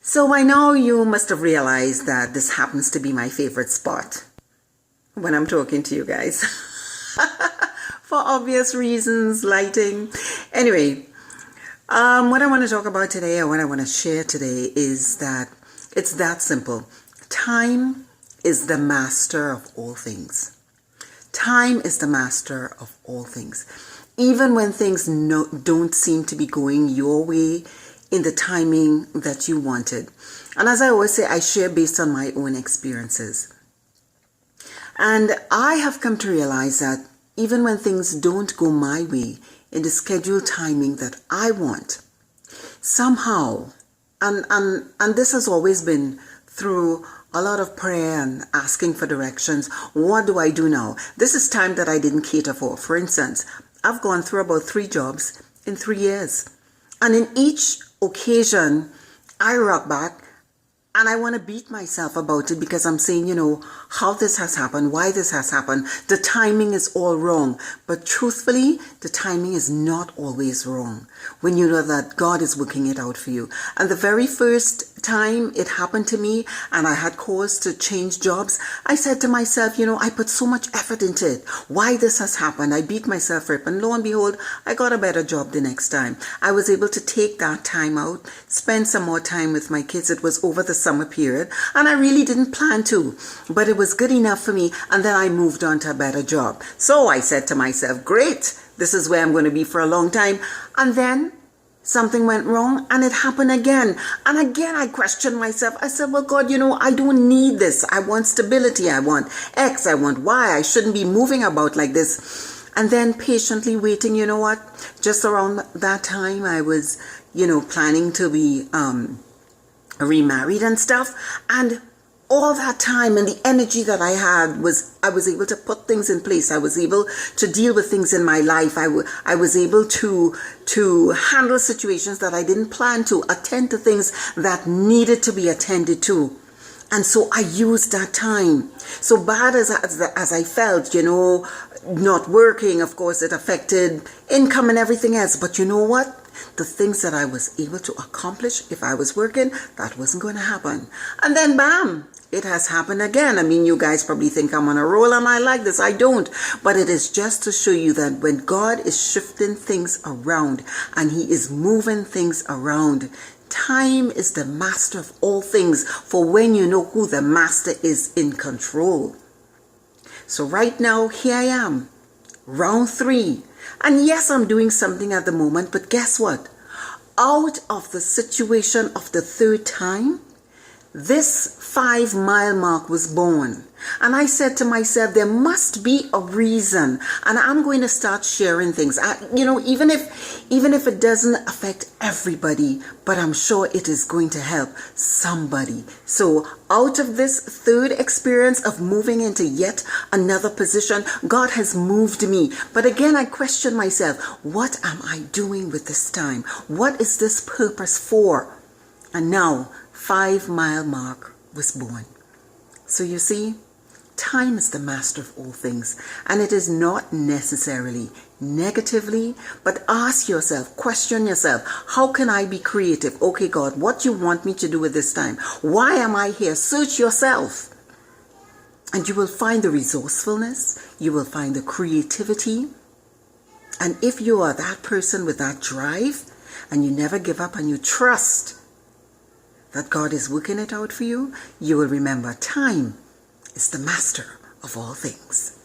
So by now you must have realized that this happens to be my favorite spot when I'm talking to you guys. For obvious reasons, lighting. Anyway, what I want to talk about today, or what I want to share today, is that it's that simple. Time is the master of all things. Time is the master of all things. Even when things don't seem to be going your way in the timing that you wanted. And as I always say, I share based on my own experiences. And I have come to realize that even when things don't go my way in the scheduled timing that I want, somehow, and this has always been through a lot of prayer and asking for directions. What do I do now? This is time that I didn't cater for. For instance, I've gone through about 3 jobs in 3 years. And in each occasion, I rock back and I want to beat myself about it because I'm saying, how this has happened, why this has happened. The timing is all wrong. But truthfully, the timing is not always wrong when you know that God is working it out for you. And the very first time it happened to me and I had cause to change jobs, I said to myself, I put so much effort into it. Why this has happened? I beat myself up, and lo and behold, I got a better job the next time. I was able to take that time out, spend some more time with my kids. It was over the summer period and I really didn't plan to, but it was good enough for me, and then I moved on to a better job. So I said to myself, great, this is where I'm going to be for a long time. And then something went wrong and it happened again. And again, I questioned myself. I said, well, God, I don't need this. I want stability. I want X. I want Y. I shouldn't be moving about like this. And then patiently waiting, just around that time, I was, planning to be remarried and stuff. And all that time and the energy that I had I was able to put things in place. I was able to deal with things in my life. I was able to handle situations that I didn't plan to, attend to things that needed to be attended to. And so I used that time. So bad as I felt, not working, of course, it affected income and everything else. But you know what? The things that I was able to accomplish if I was working, that wasn't going to happen. And then bam, it has happened again. I mean, you guys probably think I'm on a roll and I like this. I don't. But it is just to show you that when God is shifting things around and he is moving things around, time is the master of all things, for when you know who the master is in control. So right now, here I am, round 3. And yes, I'm doing something at the moment, but guess what? Out of the situation of the 3rd time, this 5-mile mark was born. And I said to myself, there must be a reason. And I'm going to start sharing things. Even if it doesn't affect everybody, but I'm sure it is going to help somebody. So out of this 3rd experience of moving into yet another position, God has moved me. But again, I question myself, what am I doing with this time? What is this purpose for? And now, 5-mile mark was born. So you see, time is the master of all things, and it is not necessarily negatively, but ask yourself, question yourself, how can I be creative? Okay, God, what do you want me to do with this time? Why am I here? Search yourself, and you will find the resourcefulness, you will find the creativity. And if you are that person with that drive, and you never give up and you trust that God is working it out for you, you will remember time is the master of all things.